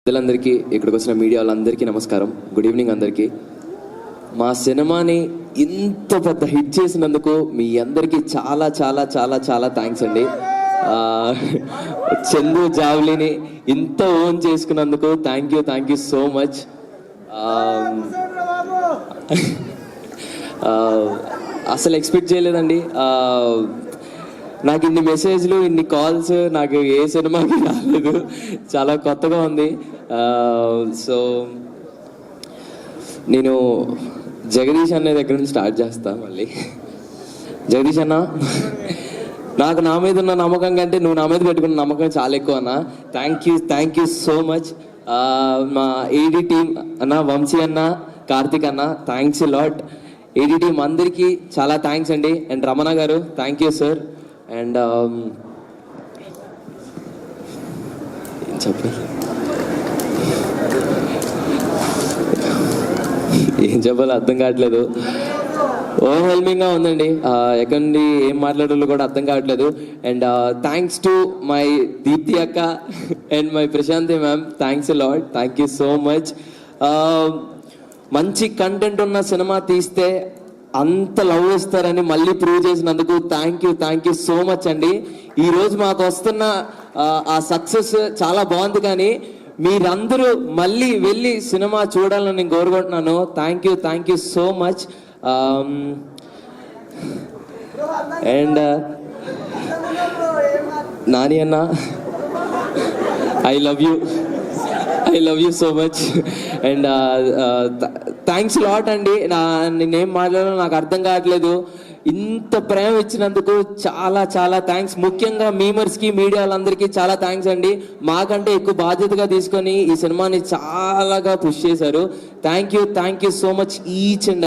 ప్రజలందరికీ, ఇక్కడికి వచ్చిన మీడియా వాళ్ళందరికీ నమస్కారం. గుడ్ ఈవినింగ్ అందరికీ. మా సినిమాని ఇంత పెద్ద హిట్ చేసినందుకు మీ అందరికీ చాలా చాలా చాలా చాలా థ్యాంక్స్ అండి. చందు జావ్లీని ఇంత ఓన్ చేసుకున్నందుకు థ్యాంక్ యూ సో మచ్. అసలు ఎక్స్పెక్ట్ చేయలేదండి. నాకు ఇన్ని మెసేజ్లు, ఇన్ని కాల్స్ నాకు ఏ సినిమాకి రాలేదు. చాలా కొత్తగా ఉంది. సో నేను జగదీష్ అనే దగ్గర నుంచి స్టార్ట్ చేస్తాను. మళ్ళీ జగదీష్ అన్న, నాకు నా మీద ఉన్న నమ్మకం కంటే నువ్వు నా మీద పెట్టుకున్న నమ్మకం చాలా ఎక్కువ అన్న. Thank you so much. మా ఏడీ టీం అన్న, వంశీ అన్న, కార్తిక్ అన్న, థ్యాంక్స్ లాట్. ఏడీ టీం అందరికీ చాలా థ్యాంక్స్ అండి. అండ్ రమణ గారు, థ్యాంక్ యూ సార్. అండ్ ఏం చెప్పాలో అర్థం కావట్లేదు. ఓవర్వెల్మింగ్గా ఉందండి. ఎక్కడి నుండి ఏం మాట్లాడాలో కూడా అర్థం కావట్లేదు. And thanks to my Deepti అక్క and my Prashanti ma'am, thanks lot. Thank you so much. మంచి కంటెంట్ ఉన్న సినిమా తీస్తే అంత లవ్ ఇస్తారని మళ్ళీ ప్రూవ్ చేసినందుకు థ్యాంక్ యూ సో మచ్ అండి. ఈరోజు మాకు వస్తున్న ఆ సక్సెస్ చాలా బాగుంది, కానీ మీరందరూ మళ్ళీ వెళ్ళి సినిమా చూడాలని నేను కోరుకుంటున్నాను. Thank you so much. And Nani అన్న, I love you so much. And thanks lot అండి. నేనేం మాట్లాడాలో నాకు అర్థం కావట్లేదు. ఇంత ప్రేమ ఇచ్చినందుకు చాలా చాలా థ్యాంక్స్. ముఖ్యంగా మీమర్స్కి, మీడియా వాళ్ళందరికీ చాలా థ్యాంక్స్ అండి. మాకంటే ఎక్కువ బాధ్యతగా తీసుకొని ఈ సినిమాని చాలాగా పుష్ చేశారు. Thank you so much each and